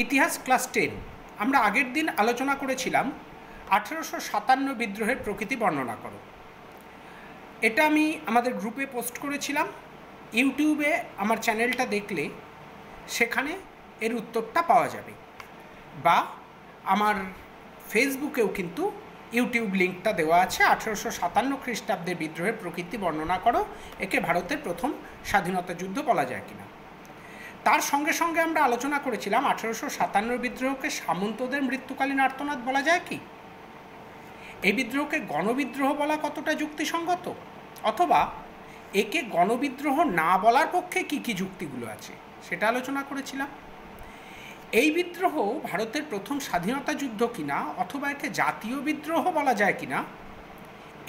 ইতিহাস ক্লাস 10 আমরা আগের দিন আলোচনা করেছিলাম 1857 বিদ্রোহের প্রকৃতি বর্ণনা করো। এটা আমি আমাদের গ্রুপে পোস্ট করেছিলাম। ইউটিউবে আমার চ্যানেলটা দেখলে সেখানে এর উত্তরটা পাওয়া যাবে, বা আমার ফেসবুকেও কিন্তু ইউটিউব লিঙ্কটা দেওয়া আছে। 1857 খ্রিস্টাব্দের বিদ্রোহের প্রকৃতি বর্ণনা করো, একে ভারতের প্রথম স্বাধীনতা যুদ্ধ বলা যায় কিনা। তার সঙ্গে সঙ্গে আমরা আলোচনা করেছিলাম 1857 বিদ্রোহকে সামন্তদের মৃত্যুকালীন আর্তনাদ বলা যায় কি, এই বিদ্রোহকে গণবিদ্রোহ বলা কতটা যুক্তিসঙ্গত, অথবা একে গণবিদ্রোহ না বলার পক্ষে কি কি যুক্তিগুলো আছে সেটা আলোচনা করেছিলাম। এই বিদ্রোহ ভারতের প্রথম স্বাধীনতা যুদ্ধ কিনা অথবা একে জাতীয় বিদ্রোহ বলা যায় কিনা,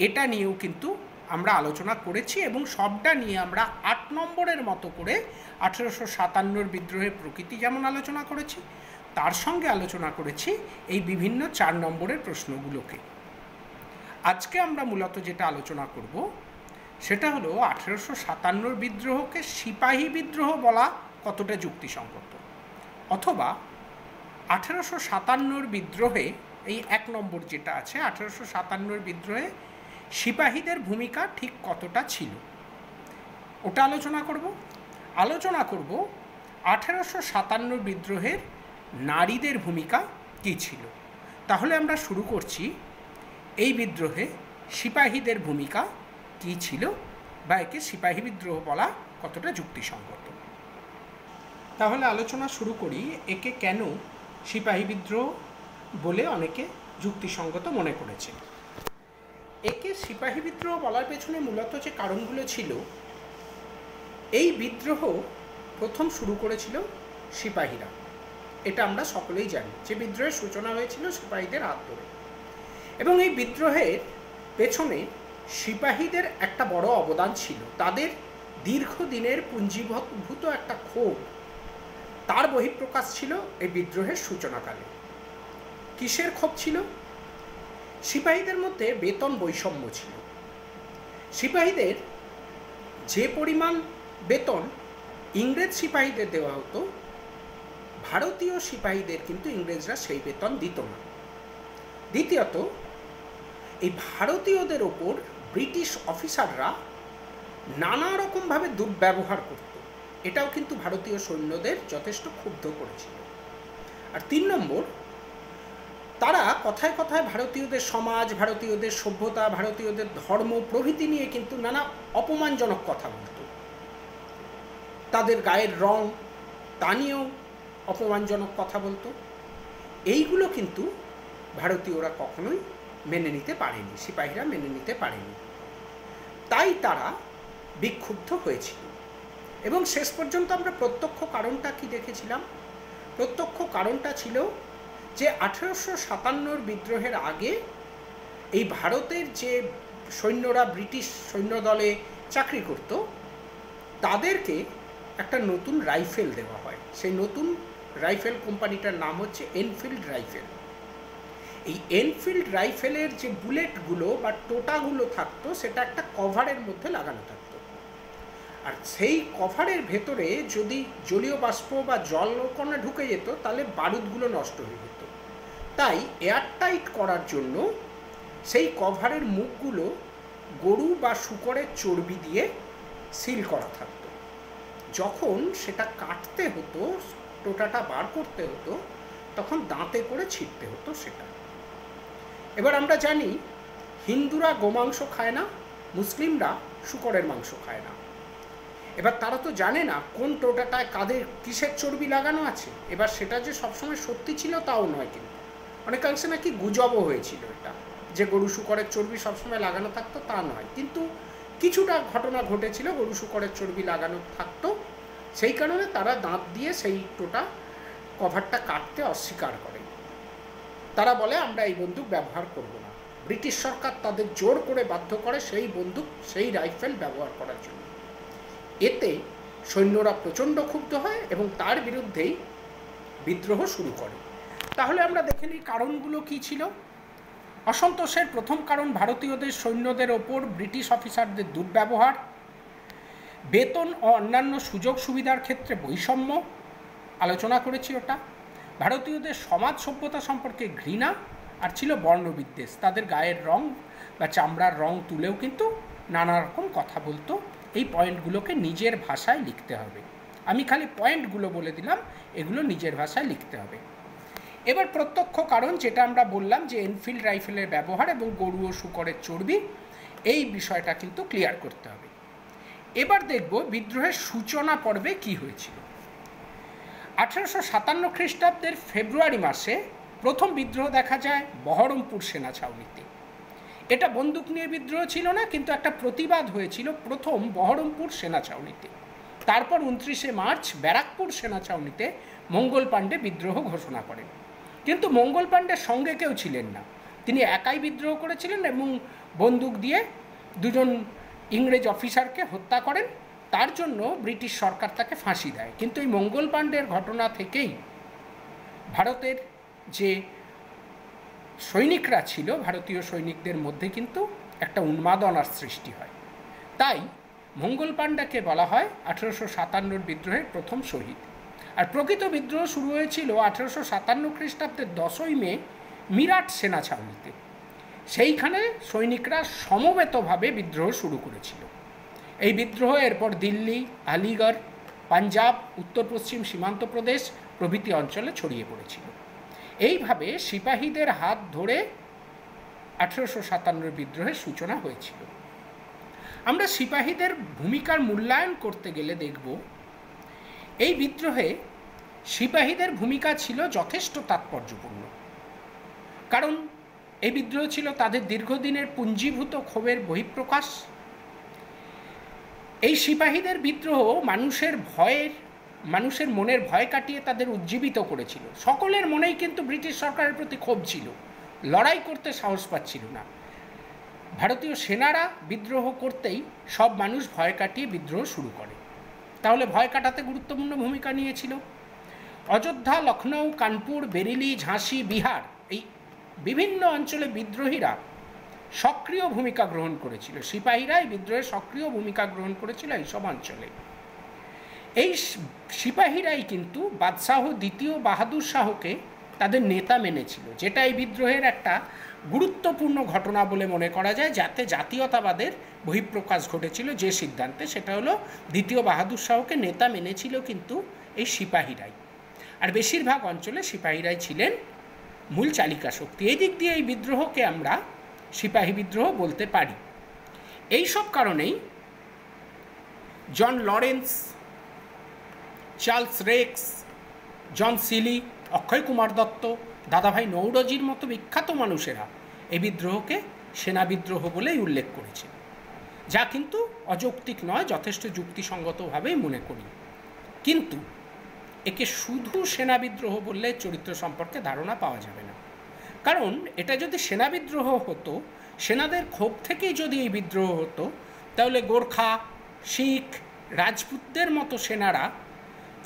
এটা নিয়েও কিন্তু আমরা আলোচনা করেছি, এবং সবটা নিয়ে আমরা 8 নম্বরের মতো করে 1857 বিদ্রোহের প্রকৃতি যেমন আলোচনা করেছি, তার সঙ্গে আলোচনা করেছি এই বিভিন্ন 4 নম্বরের প্রশ্নগুলোকে। আজকে আমরা মূলত যেটা আলোচনা করব সেটা হলো 1857 বিদ্রোহকে সিপাহী বিদ্রোহ বলা কতটা যুক্তিসঙ্গত, অথবা 1857 বিদ্রোহে এই 1 নম্বর যেটা আছে 1857 বিদ্রোহে সিপাহীদের ভূমিকা ঠিক কতটা ছিল, ওটা আলোচনা করব। আলোচনা করব 1857 বিদ্রোহের নারীদের ভূমিকা কী ছিল। তাহলে আমরা শুরু করছি এই বিদ্রোহে সিপাহীদের ভূমিকা কী ছিল, বা একে সিপাহী বিদ্রোহ বলা কতটা যুক্তিসঙ্গত। তাহলে আলোচনা শুরু করি, একে কেন সিপাহী বিদ্রোহ বলে অনেকে যুক্তিসঙ্গত মনে করেছে। একে সিপাহী বিদ্রোহ বলার পেছনে মূলত যে কারণগুলো ছিল, এই বিদ্রোহ প্রথম শুরু করেছিল সিপাহীরা। এটা আমরা সকলেই জানি যে বিদ্রোহের সূচনা হয়েছিল সিপাহীদের হাত ধরে, এবং এই বিদ্রোহের পেছনে সিপাহীদের একটা বড় অবদান ছিল। তাদের দীর্ঘদিনের পুঞ্জীভূত একটা ক্ষোভ, তার বহিঃপ্রকাশ ছিল এই বিদ্রোহের সূচনাকালে। কিসের ক্ষোভ ছিল? সিপাহীদের মধ্যে বেতন বৈষম্য ছিল। সিপাহীদের যে পরিমাণ বেতন ইংরেজ সিপাহীদের দেওয়া হতো, ভারতীয় সিপাহীদের কিন্তু ইংরেজরা সেই বেতন দিত না। দ্বিতীয়ত, এই ভারতীয়দের ওপর ব্রিটিশ অফিসাররা নানা রকমভাবে দুর্ব্যবহার করত, এটাও কিন্তু ভারতীয় সৈন্যদের যথেষ্ট ক্ষুব্ধ করেছিল। আর 3 নম্বর, তারা কথায় কথায় ভারতীয়দের সমাজ, ভারতীয়দের সভ্যতা, ভারতীয়দের ধর্ম প্রভৃতি নিয়ে কিন্তু নানা অপমানজনক কথা বলত। তাদের গায়ের রং, তা নিয়েও অপমানজনক কথা বলতো। এইগুলো কিন্তু ভারতীয়রা কখনোই মেনে নিতে পারেনি, সিপাহীরা মেনে নিতে পারেনি। তাই তারা বিক্ষুব্ধ হয়েছিল, এবং শেষ পর্যন্ত আমরা প্রত্যক্ষ কারণটা কি দেখেছিলাম? প্রত্যক্ষ কারণটা ছিল যে 1857 বিদ্রোহের আগে এই ভারতের যে সৈন্যরা ব্রিটিশ সৈন্যদলে চাকরি করত, তাদেরকে একটা নতুন রাইফেল দেওয়া হয়। সেই নতুন রাইফেল কোম্পানিটার নাম হচ্ছে এনফিল্ড রাইফেল। এই এনফিল্ড রাইফেলের যে বুলেটগুলো বা টোটাগুলো থাকতো, সেটা একটা কভারের মধ্যে লাগানো থাকতো, আর সেই কভারের ভেতরে যদি জলীয় বাষ্প বা জলকণা ঢুকে যেত তাহলে বারুদগুলো নষ্ট হয়ে যেত। তাই এয়ারটাইট করার জন্য সেই কভারের মুখগুলো গরু বা শূকরের চর্বি দিয়ে সিল করা থাকতো। যখন সেটা কাটতে হতো, টোটাটা বার করতে হতো, তখন দাঁতে করে ছিঁড়তে হতো সেটা। এবার আমরা জানি হিন্দুরা গোমাংস খায় না, মুসলিমরা শূকরের মাংস খায় না। এবার তারা তো জানে না কোন টোটাটায় কাদের কিসের চর্বি লাগানো আছে। এবার সেটা যে সবসময় সত্যি ছিল তাও নয়, কিন্তু অনেকাংশে নাকি গুজবও হয়েছিল এটা, যে গরু শূকরের চর্বি সবসময় লাগানো থাকতো তা নয়, কিন্তু কিছুটা ঘটনা ঘটেছিল গরু শূকরের চর্বি লাগানো থাকতো। সেই কারণে তারা দাঁত দিয়ে সেই টোটা কভারটা কাটতে অস্বীকার করে। তারা বলে আমরা এই বন্দুক ব্যবহার করব না। ব্রিটিশ সরকার তাদের জোর করে বাধ্য করে সেই বন্দুক, সেই রাইফেল ব্যবহার করার জন্য। এতে সৈন্যরা প্রচণ্ড ক্ষুব্ধ হয় এবং তার বিরুদ্ধেই বিদ্রোহ শুরু করে। তাহলে আমরা দেখে নিই কারণগুলো কী ছিল। অসন্তোষের প্রথম কারণ ভারতীয়দের সৈন্যদের ওপর ব্রিটিশ অফিসারদের দুর্ব্যবহার, বেতন ও অন্যান্য সুযোগ সুবিধার ক্ষেত্রে বৈষম্য, আলোচনা করেছি ওটা। ভারতীয়দের সমাজ সভ্যতা সম্পর্কে ঘৃণা, আর ছিল বর্ণবিদ্বেষ। তাদের গায়ের রং বা চামড়ার রং তুলেও কিন্তু নানা রকম কথা বলতো। এই পয়েন্টগুলোকে নিজের ভাষায় লিখতে হবে। আমি খালি পয়েন্টগুলো বলে দিলাম, এগুলো নিজের ভাষায় লিখতে হবে। এবার প্রত্যক্ষ কারণ, যেটা আমরা বললাম যে এনফিল্ড রাইফেলের ব্যবহার এবং গরু ও শূকরের চর্বি, এই বিষয়টা কিন্তু ক্লিয়ার করতে হবে। এবার দেখব বিদ্রোহের সূচনা পর্বে কি হয়েছিল। 1857 খ্রিস্টাব্দের ফেব্রুয়ারি মাসে প্রথম বিদ্রোহ দেখা যায় বহরমপুর সেনা ছাউনিতে। এটা বন্দুক নিয়ে বিদ্রোহ ছিল না, কিন্তু একটা প্রতিবাদ হয়েছিল প্রথম বহরমপুর সেনা ছাউনিতে। তারপর 29শে মার্চ ব্যারাকপুর সেনা ছাউনিতে মঙ্গল পাণ্ডে বিদ্রোহ ঘোষণা করেন। কিন্তু মঙ্গল পাণ্ডের সঙ্গে কেউ ছিলেন না, তিনি একাই বিদ্রোহ করেছিলেন এবং বন্দুক দিয়ে দুজন ইংরেজ অফিসারকে হত্যা করেন। তার জন্য ব্রিটিশ সরকার তাকে ফাঁসি দেয়। কিন্তু এই মঙ্গল পাণ্ডের ঘটনা থেকেই ভারতের যে সৈনিকরা ছিল, ভারতীয় সৈনিকদের মধ্যে কিন্তু একটা উন্মাদনার সৃষ্টি হয়। তাই মঙ্গল পাণ্ডেকে বলা হয় 1857 বিদ্রোহের প্রথম শহীদ। আর প্রকৃত বিদ্রোহ শুরু হয়েছিল 1857 খ্রিস্টাব্দের 10ই মে মিরাট সেনা ছাউনিতে। সেইখানে সৈনিকরা সমবেতভাবে বিদ্রোহ শুরু করেছিল। এই বিদ্রোহ এরপর দিল্লি, আলিগড়, পাঞ্জাব, উত্তর পশ্চিম সীমান্ত প্রদেশ প্রভৃতি অঞ্চলে ছড়িয়ে পড়েছিল। এইভাবে সিপাহীদের হাত ধরে 1857 বিদ্রোহের সূচনা হয়েছিল। আমরা সিপাহীদের ভূমিকার মূল্যায়ন করতে গেলে দেখব এই বিদ্রোহে সিপাহীদের ভূমিকা ছিল যথেষ্ট তাৎপর্যপূর্ণ। কারণ এই বিদ্রোহ ছিল তাদের দীর্ঘদিনের পুঞ্জীভূত ক্ষোভের বহিঃপ্রকাশ। এই সিপাহীদের বিদ্রোহ মানুষের মনের ভয় কাটিয়ে তাদের উজ্জীবিত করেছিল। সকলের মনেই কিন্তু ব্রিটিশ সরকারের প্রতি ক্ষোভ ছিল, লড়াই করতে সাহস পাচ্ছিল না। ভারতীয় সেনারা বিদ্রোহ করতেই সব মানুষ ভয় কাটিয়ে বিদ্রোহ শুরু করে। তাহলে ভয় কাটাতে গুরুত্বপূর্ণ ভূমিকা নিয়েছিল অযোধ্যা, লখনৌ, কানপুর, বেরিলি, ঝাঁসি, বিহার, এই বিভিন্ন অঞ্চলে বিদ্রোহীরা সক্রিয় ভূমিকা গ্রহণ করেছিল। সিপাহীরা এই বিদ্রোহে সক্রিয় ভূমিকা গ্রহণ করেছিল এইসব অঞ্চলে। এই সিপাহীরাই কিন্তু বাদশাহ দ্বিতীয় বাহাদুর শাহকে তাদের নেতা মেনেছিল, যেটা এই বিদ্রোহের একটা গুরুত্বপূর্ণ ঘটনা বলে মনে করা যায়। যাতে জাতীয়তাবাদের বহিঃপ্রকাশ ঘটেছিল যে সিদ্ধান্তে, সেটা হলো দ্বিতীয় বাহাদুর শাহকে নেতা মেনেছিল কিন্তু এই সিপাহীরাই। আর বেশিরভাগ অঞ্চলে সিপাহীরাই ছিলেন মূল চালিকা শক্তি। এই দিক দিয়ে এই বিদ্রোহকে আমরা সিপাহী বিদ্রোহ বলতে পারি। এই সব কারণেই জন লরেন্স, চার্লস রেক্স, জন সিলি, অক্ষয় কুমার দত্ত, দাদাভাই নৌরজির মতো বিখ্যাত মানুষেরা এই বিদ্রোহকে সেনা বিদ্রোহ বলেই উল্লেখ করেছে, যা কিন্তু অযৌক্তিক নয়, যথেষ্ট যুক্তিসঙ্গতভাবেই মনে করি। কিন্তু একে শুধু সেনা বিদ্রোহ বললে চরিত্র সম্পর্কে ধারণা পাওয়া যাবে না। কারণ এটা যদি সেনা বিদ্রোহ হতো, সেনাদের ক্ষোভ থেকেই যদি এই বিদ্রোহ হতো, তাহলে গোর্খা, শিখ, রাজপুতদের মতো সেনারা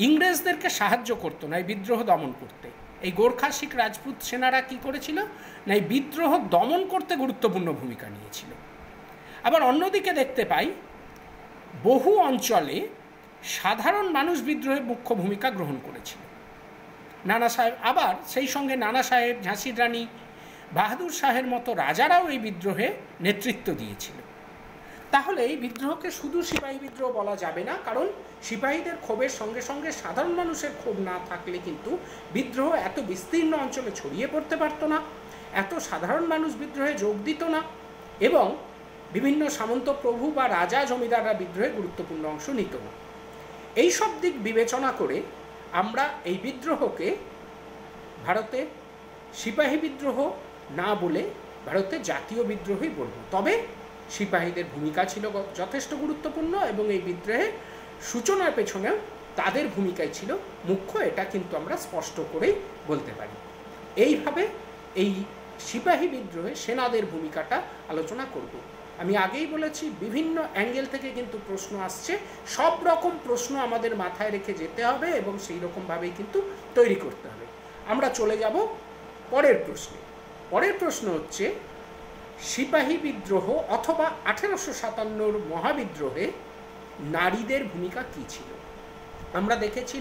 ইংরেজদেরকে সাহায্য করতো না এই বিদ্রোহ দমন করতে। এই গোর্খা, শিখ, রাজপুত সেনারা কি করেছিল না এই বিদ্রোহ দমন করতে গুরুত্বপূর্ণ ভূমিকা নিয়েছিল। আবার অন্যদিকে দেখতে পাই বহু অঞ্চলে সাধারণ মানুষ বিদ্রোহে মুখ্য ভূমিকা গ্রহণ করেছিল। নানা সাহেব, আবার সেই সঙ্গে নানা সাহেব, ঝাঁসির রানী, বাহাদুর শাহের মতো রাজারাও এই বিদ্রোহে নেতৃত্ব দিয়েছিল। তাহলে এই বিদ্রোহকে শুধু সিপাহী বিদ্রোহ বলা যাবে না, কারণ সিপাহীদের ক্ষোভের সঙ্গে সঙ্গে সাধারণ মানুষের ক্ষোভ না থাকলে কিন্তু বিদ্রোহ এত বিস্তীর্ণ অঞ্চলে ছড়িয়ে পড়তে পারতো না, এত সাধারণ মানুষ বিদ্রোহে যোগ দিত না, এবং বিভিন্ন সামন্ত প্রভু বা রাজা জমিদাররা বিদ্রোহে গুরুত্বপূর্ণ অংশ নিত না। এই সব দিক বিবেচনা করে আমরা এই বিদ্রোহকে ভারতে সিপাহী বিদ্রোহ না বলে ভারতে জাতীয় বিদ্রোহই বলব। তবে সিপাহীদের ভূমিকা ছিল যথেষ্ট গুরুত্বপূর্ণ এবং এই বিদ্রোহে সূচনার পেছনেও তাদের ভূমিকাই ছিল মুখ্য, এটা কিন্তু আমরা স্পষ্ট করেই বলতে পারি। এইভাবে এই সিপাহী বিদ্রোহে সেনাদের ভূমিকাটা আলোচনা করব। আমি আগেই বলেছি বিভিন্ন অ্যাঙ্গেল থেকে কিন্তু প্রশ্ন আসছে, সব রকম প্রশ্ন আমাদের মাথায় রেখে যেতে হবে এবং সেই রকমভাবেই কিন্তু তৈরি করতে হবে। আমরা চলে যাব পরের প্রশ্নে। পরের প্রশ্ন হচ্ছে সিপাহী বিদ্রোহ অথবা 1857 মহাবিদ্রোহে নারীদের ভূমিকা কী ছিল। আমরা দেখেছি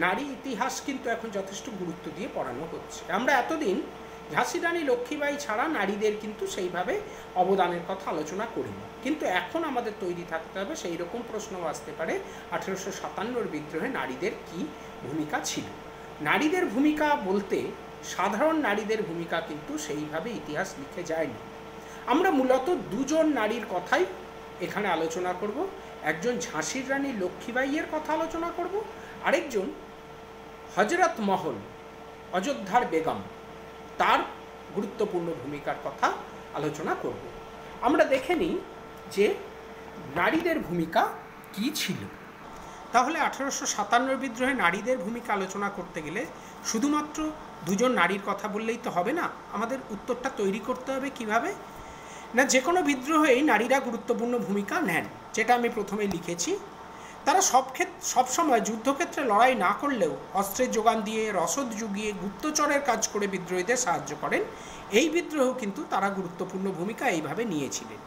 নারী ইতিহাস কিন্তু এখন যথেষ্ট গুরুত্ব দিয়ে পড়ানো হচ্ছে। আমরা এতদিন ঝাঁসি রানী লক্ষ্মীবাই ছাড়া নারীদের কিন্তু সেইভাবে অবদানের কথা আলোচনা করিনি, কিন্তু এখন আমাদের তৈরি থাকতে হবে সেই রকম প্রশ্নও আসতে পারে 1857 বিদ্রোহে নারীদের কি ভূমিকা ছিল। নারীদের ভূমিকা বলতে সাধারণ নারীদের ভূমিকা কিন্তু সেইভাবে ইতিহাস লিখে যায়নি। আমরা মূলত দুজন নারীর কথাই এখানে আলোচনা করব। একজন ঝাঁসির রানী লক্ষ্মীবাইয়ের কথা আলোচনা করব, আরেকজন হজরত মহল অযোধ্যার বেগম, তার গুরুত্বপূর্ণ ভূমিকার কথা আলোচনা করব। আমরা দেখে নিই যে নারীদের ভূমিকা কি ছিল। তাহলে 1857 বিদ্রোহে নারীদের ভূমিকা আলোচনা করতে গেলে শুধুমাত্র দুজন নারীর কথা বললেই তো হবে না, আমাদের উত্তরটা তৈরি করতে হবে কিভাবে না, যে কোনো বিদ্রোহেই নারীরা গুরুত্বপূর্ণ ভূমিকা নেন, যেটা আমি প্রথমে লিখেছি। তারা সবসময় যুদ্ধক্ষেত্রে লড়াই না করলেও অস্ত্রের যোগান দিয়ে, রসদ জুগিয়ে, গুপ্তচরের কাজ করে বিদ্রোহীদের সাহায্য করেন। এই বিদ্রোহ কিন্তু তারা গুরুত্বপূর্ণ ভূমিকা এইভাবে নিয়েছিলেন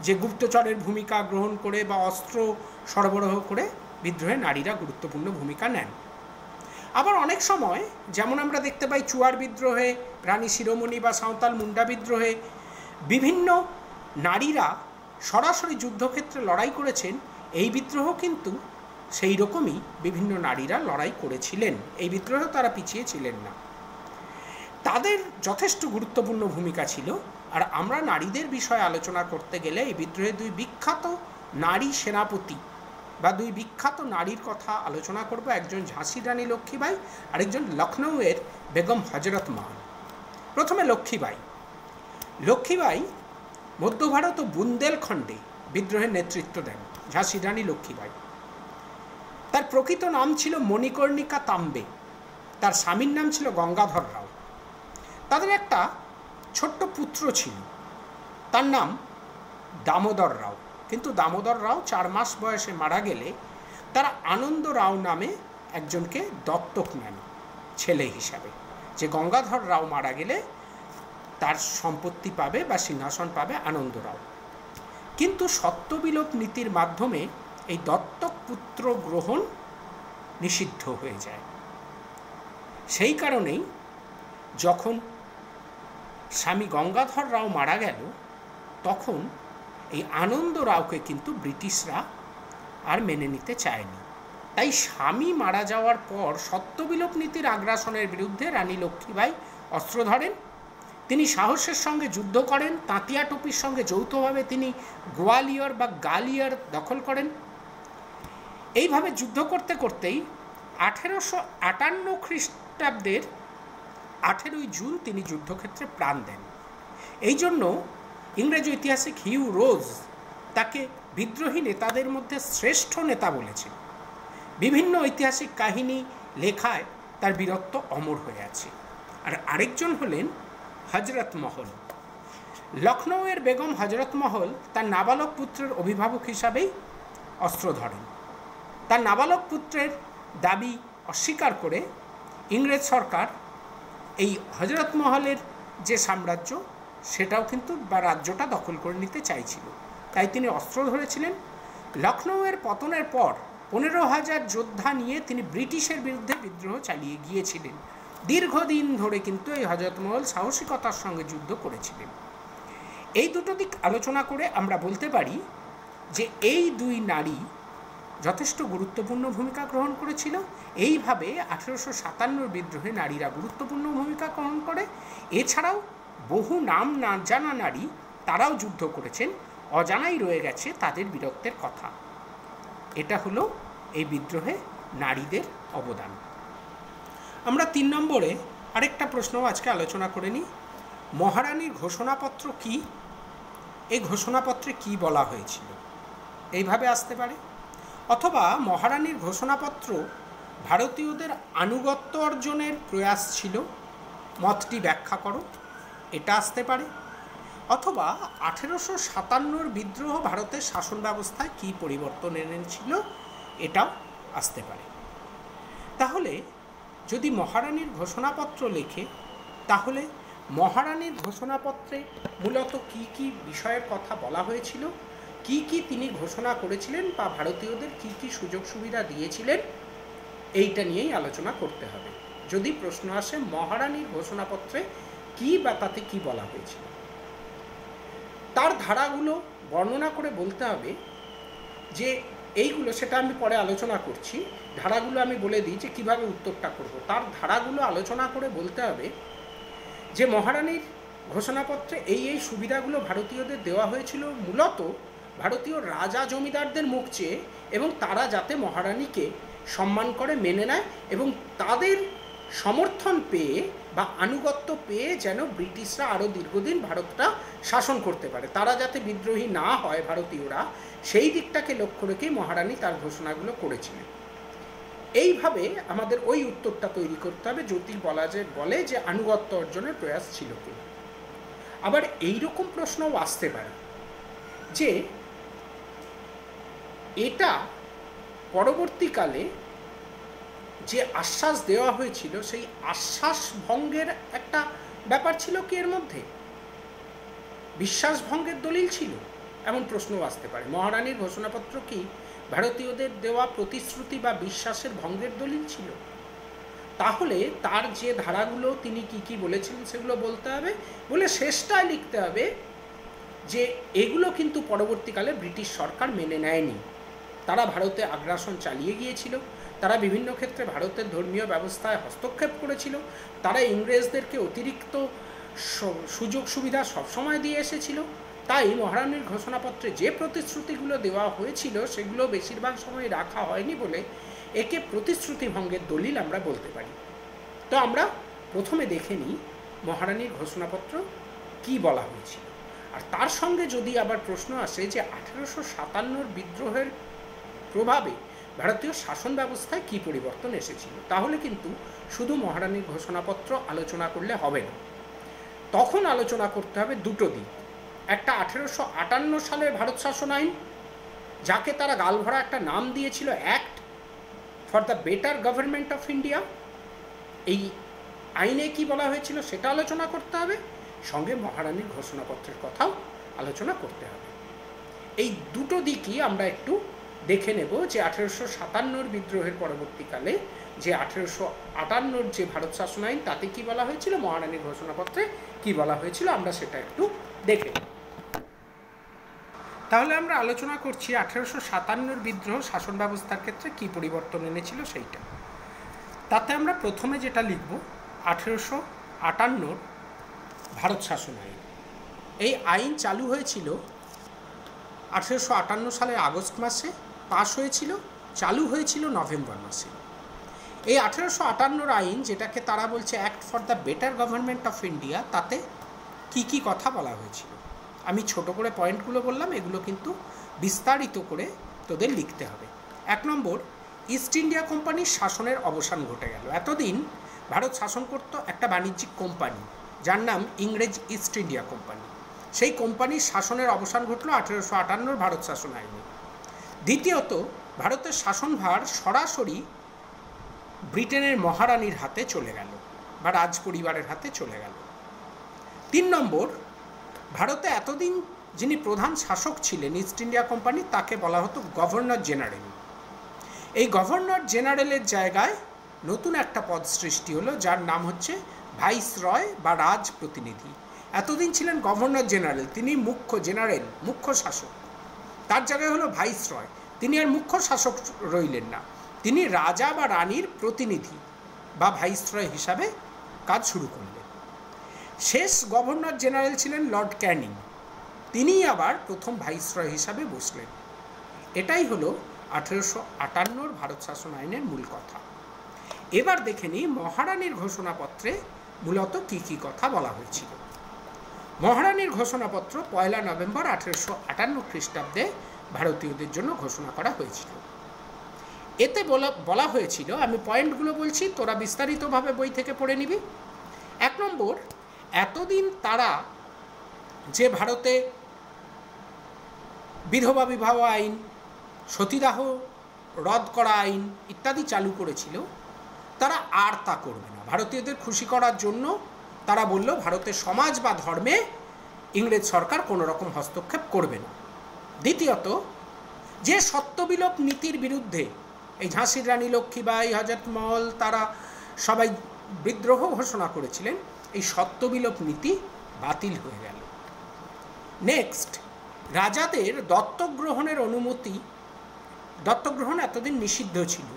যে গুপ্তচরের ভূমিকা গ্রহণ করে বা অস্ত্র সরবরাহ করে বিদ্রোহে নারীরা গুরুত্বপূর্ণ ভূমিকা নেন। আবার অনেক সময় যেমন আমরা দেখতে পাই চুয়ার বিদ্রোহে, রানী শিরোমণি বা সাঁওতাল মুন্ডা বিদ্রোহে বিভিন্ন নারীরা সরাসরি যুদ্ধক্ষেত্রে লড়াই করেছেন। এই বিদ্রোহ কিন্তু সেই রকমই বিভিন্ন নারীরা লড়াই করেছিলেন, এই বিদ্রোহ তারা পিছিয়ে ছিলেন না, তাদের যথেষ্ট গুরুত্বপূর্ণ ভূমিকা ছিল। আর আমরা নারীদের বিষয়ে আলোচনা করতে গেলে এই বিদ্রোহে দুই বিখ্যাত নারী সেনাপতি বা দুই বিখ্যাত নারীর কথা আলোচনা করব। একজন ঝাঁসির রানী লক্ষ্মীবাই, আরেকজন লখনৌয়ের বেগম হজরত মহল। প্রথমে লক্ষ্মীবাই। লক্ষ্মীবাই মধ্য ভারত ও বুন্দেলখণ্ডে বিদ্রোহের নেতৃত্ব দেন ঝাঁসির রানী লক্ষ্মীবাই। তার প্রকৃত নাম ছিল মণিকর্ণিকা তাম্বে, তার স্বামীর নাম ছিল গঙ্গাধর রাও। তাদের একটা ছোট্ট পুত্র ছিল, তার নাম দামোদর রাও, কিন্তু দামোদর রাও 4 মাস বয়সে মারা গেলে তারা আনন্দ রাও নামে একজনকে দত্তক নেন ছেলে হিসাবে, যে গঙ্গাধর রাও মারা গেলে তার সম্পত্তি পাবে বা সিংহাসন পাবে আনন্দ রাও। কিন্তু সত্যবিলোপ নীতির মাধ্যমে এই দত্তক পুত্র গ্রহণ নিষিদ্ধ হয়ে যায়। সেই কারণেই যখন স্বামী গঙ্গাধর রাও মারা গেল তখন এই আনন্দ রাওকে কিন্তু ব্রিটিশরা আর মেনে নিতে চায়নি। তাই স্বামী মারা যাওয়ার পর সত্যবিলোপ নীতির আগ্রাসনের বিরুদ্ধে রানী লক্ষ্মীবাই অস্ত্র ধরেন। তিনি সাহসের সঙ্গে যুদ্ধ করেন। তাঁতিয়া টুপির সঙ্গে যৌথভাবে তিনি গোয়ালিয়র বা গালিয়ার দখল করেন। এইভাবে যুদ্ধ করতে করতেই 1858 খ্রিস্টাব্দের 18ই জুন তিনি যুদ্ধক্ষেত্রে প্রাণ দেন। এই জন্য ইংরেজ ঐতিহাসিক হিউ রোজ তাকে বিদ্রোহী নেতাদের মধ্যে শ্রেষ্ঠ নেতা বলেছেন। বিভিন্ন ঐতিহাসিক কাহিনী লেখায় তার বীরত্ব অমর হয়ে আছে। আর আরেকজন হলেন হজরত মহল। লখনৌয়ের বেগম হজরত মহল তার নাবালক পুত্রের অভিভাবক হিসাবেই অস্ত্র ধরেন। তার নাবালক পুত্রের দাবি অস্বীকার করে ইংরেজ সরকার এই হজরত মহলের যে সাম্রাজ্য সেটাও কিন্তু বা রাজ্যটা দখল করে নিতে চাইছিল, তাই তিনি অস্ত্র ধরেছিলেন। লখনৌয়ের পতনের পর 15,000 যোদ্ধা নিয়ে তিনি ব্রিটিশের বিরুদ্ধে বিদ্রোহ চালিয়ে গিয়েছিলেন। দীর্ঘদিন ধরে কিন্তু এই হজরত মহল সাহসিকতার সঙ্গে যুদ্ধ করেছিলেন। এই দুটো দিক আলোচনা করে আমরা বলতে পারি যে এই দুই নারী যথেষ্ট গুরুত্বপূর্ণ ভূমিকা গ্রহণ করেছিল। এইভাবে 1857 বিদ্রোহে নারীরা গুরুত্বপূর্ণ ভূমিকা গ্রহণ করে। এছাড়াও বহু নাম না জানা নারী তারাও যুদ্ধ করেছেন, অজানাই রয়ে গেছে তাদের বীরত্বের কথা। এটা হলো এই বিদ্রোহে নারীদের অবদান। আমরা 3 নম্বরে আরেকটা প্রশ্ন আজকে আলোচনা করে নিই। মহারানীর ঘোষণাপত্র কি? এই ঘোষণাপত্রে কি বলা হয়েছিল? এইভাবে আসতে পারে, অথবা মহারানীর ঘোষণাপত্র ভারতীয়দের আনুগত্য অর্জনের প্রয়াস ছিল, মতটি ব্যাখ্যা করো, এটা আসতে পারে। অথবা 1857 বিদ্রোহ ভারতের শাসন ব্যবস্থায় কী পরিবর্তন এনেছিল, এটাও আসতে পারে। তাহলে যদি মহারানীর ঘোষণাপত্র লেখে, তাহলে মহারানীর ঘোষণাপত্রে মূলত কি কি বিষয়ের কথা বলা হয়েছিল, কি কি তিনি ঘোষণা করেছিলেন বা ভারতীয়দের কি কি সুযোগ সুবিধা দিয়েছিলেন, এইটা নিয়েই আলোচনা করতে হবে। যদি প্রশ্ন আসে মহারানীর ঘোষণাপত্রে কী বা তাতে কী বলা হয়েছিল, তার ধারাগুলো বর্ণনা করে বলতে হবে যে এইগুলো, সেটা আমি পরে আলোচনা করছি। ধারাগুলো আমি বলে দিই যে কীভাবে উত্তরটা করব। তার ধারাগুলো আলোচনা করে বলতে হবে যে মহারানীর ঘোষণাপত্রে এই সুবিধাগুলো ভারতীয়দের দেওয়া হয়েছিল মূলত ভারতীয় রাজা জমিদারদের মুখ চেয়ে, এবং তারা যাতে মহারানীকে সম্মান করে মেনে নেয় এবং তাদের সমর্থন পেয়ে বা আনুগত্য পেয়ে যেন ব্রিটিশরা আরও দীর্ঘদিন ভারতটা শাসন করতে পারে, তারা যাতে বিদ্রোহী না হয় ভারতীয়রা, সেই দিকটাকে লক্ষ্য রেখেই মহারানী তার ঘোষণাগুলো করেছিলেন। এইভাবে আমাদের ওই উত্তরটা তৈরি করতে হবে যদি বলে যে আনুগত্য অর্জনের প্রয়াস ছিল কি। আবার এইরকম প্রশ্নও আসতে পারে যে এটা পরবর্তীকালে যে আশ্বাস দেওয়া হয়েছিল সেই আশ্বাস ভঙ্গের একটা ব্যাপার ছিল কি, এর মধ্যে বিশ্বাস ভঙ্গের দলিল ছিল, এমন প্রশ্নও আসতে পারে। মহারানীর ঘোষণাপত্র কি ভারতীয়দের দেওয়া প্রতিশ্রুতি বা বিশ্বাসের ভঙ্গের দলিল ছিল? তাহলে তার যে ধারাগুলো তিনি কি কি বলেছিলেন সেগুলো বলতে হবে, বলে শেষটায় লিখতে হবে যে এগুলো কিন্তু পরবর্তীকালে ব্রিটিশ সরকার মেনে নেয়নি। তারা ভারতে আগ্রাসন চালিয়ে গিয়েছিল, তারা বিভিন্ন ক্ষেত্রে ভারতের ধর্মীয় ব্যবস্থায় হস্তক্ষেপ করেছিল, তারা ইংরেজদেরকে অতিরিক্ত সুযোগ সুবিধা সবসময় দিয়ে এসেছিল। তাই মহারানীর ঘোষণাপত্রে যে প্রতিশ্রুতিগুলো দেওয়া হয়েছিল সেগুলো বেশিরভাগ সময় রাখা হয়নি বলে একে প্রতিশ্রুতি ভঙ্গের দলিল আমরা বলতে পারি। তো আমরা প্রথমে দেখে নিই মহারানীর ঘোষণাপত্র কি বলা হয়েছিল। আর তার সঙ্গে যদি আবার প্রশ্ন আসে যে 1857 বিদ্রোহের প্রভাবে ভারতীয় শাসন ব্যবস্থায় কি পরিবর্তন এসেছিল, তাহলে কিন্তু শুধু মহারানীর ঘোষণাপত্র আলোচনা করলে হবে না। তখন আলোচনা করতে হবে দুটো দিক। একটা 1858 সালের ভারত শাসন আইন, যাকে তারা গালভরা একটা নাম দিয়েছিল act for the better government of India. এই আইনে কি বলা হয়েছিল সেটা আলোচনা করতে হবে, সঙ্গে মহারানীর ঘোষণাপত্রের কথাও আলোচনা করতে হবে। এই দুটো দিকই আমরা একটু দেখে নেব যে 1857 বিদ্রোহের পরবর্তীকালে যে 1858 যে ভারত শাসন আইন তাতে কি বলা হয়েছিল, মহারানীর ঘোষণাপত্রে কি বলা হয়েছিল, আমরা সেটা একটু দেখে। তাহলে আমরা আলোচনা করছি 1857 বিদ্রোহ শাসন ব্যবস্থার ক্ষেত্রে কি পরিবর্তন এনেছিল সেইটা। তাতে আমরা প্রথমে যেটা লিখব 1858 ভারত শাসন আইন। এই আইন চালু হয়েছিল 1858 সালের আগস্ট মাসে, পাশ হয়েছিল, চালু হয়েছিল নভেম্বর মাসে। এই 1858 আইন, যেটাকে তারা বলছে act for the better government of India, তাতে কি কি কথা বলা হয়েছিল আমি ছোট করে পয়েন্টগুলো বললাম, এগুলো কিন্তু বিস্তারিত করে তোদের লিখতে হবে। 1 নম্বর, ইস্ট ইন্ডিয়া কোম্পানির শাসনের অবসান ঘটে গেল। এতদিন ভারত শাসন করত একটা বাণিজ্যিক কোম্পানি যার নাম ইংরেজ ইস্ট ইন্ডিয়া কোম্পানি। সেই কোম্পানির শাসনের অবসান ঘটল 1858 ভারত শাসন আইনে। দ্বিতীয়ত, ভারতের শাসনভার সরাসরি ব্রিটেনের মহারানীর হাতে চলে গেল বা রাজ পরিবারের হাতে চলে গেল। 3 নম্বর, ভারতে এতদিন যিনি প্রধান শাসক ছিলেন ইস্ট ইন্ডিয়া কোম্পানি, তাকে বলা হতো গভর্নর জেনারেল। এই গভর্নর জেনারেলের জায়গায় নতুন একটা পদ সৃষ্টি হলো যার নাম হচ্ছে ভাইসরয় বা রাজ প্রতিনিধি। এতদিন ছিলেন গভর্নর জেনারেল, তিনি মুখ্য শাসক। তার জায়গায় হলো ভাইসরয়, তিনি আর মুখ্য শাসক রইলেন না, তিনি রাজা বা রানীর প্রতিনিধি বা ভাইসরয় হিসাবে কাজ শুরু করলেন। শেষ গভর্নর জেনারেল ছিলেন লর্ড ক্যানিং, তিনিই আবার প্রথম ভাইসরয় হিসাবে বসলেন। এটাই হলো 1858 ভারত শাসন আইনের মূল কথা। এবার দেখে নিই মহারানীর ঘোষণাপত্রে মূলত কি কি কথা বলা হয়েছিল। মহারানীর ঘোষণাপত্র 1 নভেম্বর 1858 খ্রিস্টাব্দে ভারতীয়দের জন্য ঘোষণা করা হয়েছিল। এতে বলা হয়েছিল, আমি পয়েন্টগুলো বলছি, তোরা বিস্তারিতভাবে বই থেকে পড়ে নিবি। 1 নম্বর, এতদিন তারা যে ভারতে বিধবা বিবাহ আইন, সতীদাহ রদ করা আইন ইত্যাদি চালু করেছিল, তারা আর তা করবে না। ভারতীয়দের খুশি করার জন্য তারা বলল ভারতের সমাজ বা ধর্মে ইংরেজ সরকার কোনো রকম হস্তক্ষেপ করবে না। দ্বিতীয়ত, যে সত্যবিলোপ নীতির বিরুদ্ধে এই ঝাঁসির রানী লক্ষ্মীবাই, হজরত মহল, তারা সবাই বিদ্রোহ ঘোষণা করেছিলেন। এই সত্যবিলোপ নীতি বাতিল হয়ে গেল। নেক্সট, রাজাদের দত্তক গ্রহণের অনুমতি, দত্তক গ্রহণ এতদিন নিষিদ্ধ ছিল,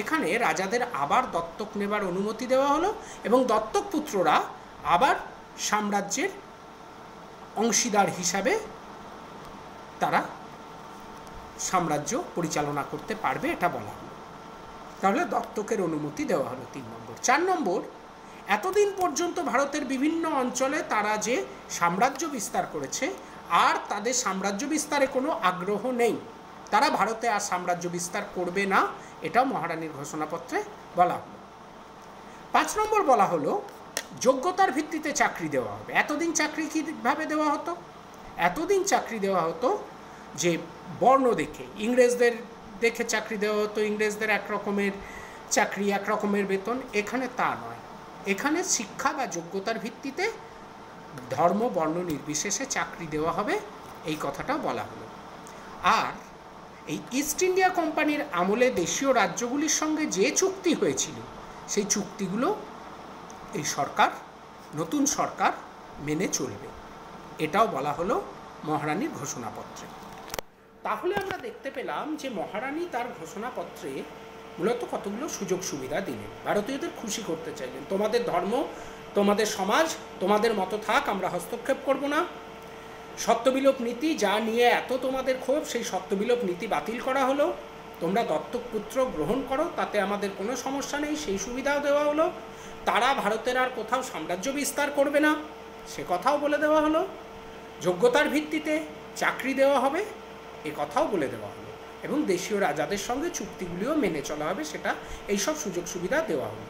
এখানে রাজাদের আবার দত্তক নেবার অনুমতি দেওয়া হলো এবং দত্তক পুত্ররা আবার সাম্রাজ্যের অংশীদার হিসাবে তারা সাম্রাজ্য পরিচালনা করতে পারবে, এটা বলা হলো। তাহলে দত্তকের অনুমতি দেওয়া হলো 3 নম্বর। 4 নম্বর, এতদিন পর্যন্ত ভারতের বিভিন্ন অঞ্চলে তারা যে সাম্রাজ্য বিস্তার করেছে আর তাদের সাম্রাজ্য বিস্তারে কোনো আগ্রহ নেই, তারা ভারতে আর সাম্রাজ্য বিস্তার করবে না, এটাও মহারানীর ঘোষণাপত্রে বলা হলো। 5 নম্বর বলা হলো যোগ্যতার ভিত্তিতে চাকরি দেওয়া হবে। এতদিন চাকরি কীভাবে দেওয়া হতো? এতদিন চাকরি দেওয়া হতো যে বর্ণ দেখে, ইংরেজদের দেখে চাকরি দেওয়া হতো, ইংরেজদের এক রকমের চাকরি, এক রকমের বেতন। এখানে তা নয়, এখানে শিক্ষা বা যোগ্যতার ভিত্তিতে ধর্ম বর্ণ নির্বিশেষে চাকরি দেওয়া হবে, এই কথাটাও বলা হলো। আর এই ইস্ট ইন্ডিয়া কোম্পানির আমলে দেশীয় রাজ্যগুলির সঙ্গে যে চুক্তি হয়েছিল সেই চুক্তিগুলো এই সরকার, নতুন সরকার মেনে চলবে, এটাও বলা হলো মহারানীর ঘোষণাপত্রে। তাহলে আমরা দেখতে পেলাম যে মহারানী তার ঘোষণাপত্রে মূলত কতগুলো সুযোগ সুবিধা দিলেন, ভারতীয়দের খুশি করতে চাইলেন। তোমাদের ধর্ম, তোমাদের সমাজ, তোমাদের মতো থাক, আমরা হস্তক্ষেপ করব না। সত্যবিলোপ নীতি, যা নিয়ে এত তোমাদের ক্ষোভ, সেই সত্যবিলোপ নীতি বাতিল করা হলো। তোমরা দত্তক পুত্র গ্রহণ করো, তাতে আমাদের কোনো সমস্যা নেই, সেই সুবিধাও দেওয়া হলো। তারা ভারতের আর কোথাও সাম্রাজ্য বিস্তার করবে না, সে কথাও বলে দেওয়া হলো। যোগ্যতার ভিত্তিতে চাকরি দেওয়া হবে, এ কথাও বলে দেওয়া হলো। এবং দেশীয় রাজাদের সঙ্গে চুক্তিগুলিও মেনে চলা হবে, সেটা এইসব সুযোগ সুবিধা দেওয়া হলো।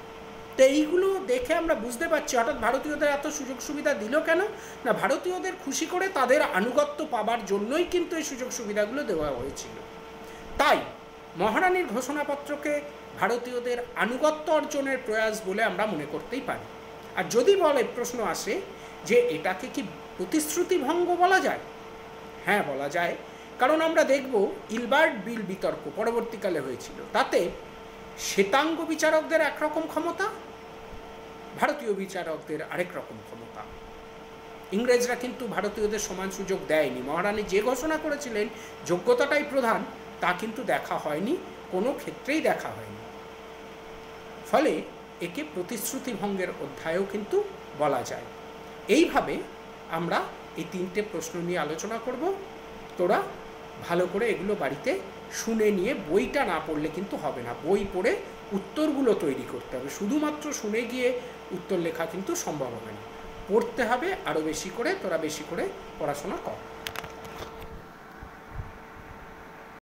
তো এইগুলো দেখে আমরা বুঝতে পারছি হঠাৎ ভারতীয়দের এত সুযোগ সুবিধা দিল কেন না, ভারতীয়দের খুশি করে তাদের আনুগত্য পাবার জন্যই কিন্তু এই সুযোগ সুবিধাগুলো দেওয়া হয়েছিল। তাই মহারানীর ঘোষণাপত্রকে ভারতীয়দের আনুগত্য অর্জনের প্রয়াস বলে আমরা মনে করতেই পারি। আর যদি বলে, প্রশ্ন আসে যে এটাকে কি প্রতিশ্রুতি ভঙ্গ বলা যায়? হ্যাঁ, বলা যায়। কারণ আমরা দেখব ইলবার্ট বিল বিতর্ক পরবর্তীকালে হয়েছিল, তাতে শ্বেতাঙ্গ বিচারকদের একরকম ক্ষমতা, ভারতীয় বিচারকদের আরেক রকম ক্ষমতা। ইংরেজরা কিন্তু ভারতীয়দের সমান সুযোগ দেয়নি। মহারানী যে ঘোষণা করেছিলেন যোগ্যতাটাই প্রধান, তা কিন্তু দেখা হয়নি, কোনো ক্ষেত্রেই দেখা হয়নি। ফলে একে প্রতিশ্রুতি ভঙ্গের অধ্যায়ও কিন্তু বলা যায়। এইভাবে আমরা এই 3টে প্রশ্ন নিয়ে আলোচনা করব। তোরা ভালো করে এগুলো বাড়িতে শুনে নিয়ে, বইটা না পড়লে কিন্তু হবে না, বই পড়ে উত্তরগুলো তৈরি করতে হবে। শুধুমাত্র শুনে গিয়ে উত্তর লেখা কিন্তু সম্ভব হবে না, পড়তে হবে আরও বেশি করে। তোরা বেশি করে পড়াশোনা কর।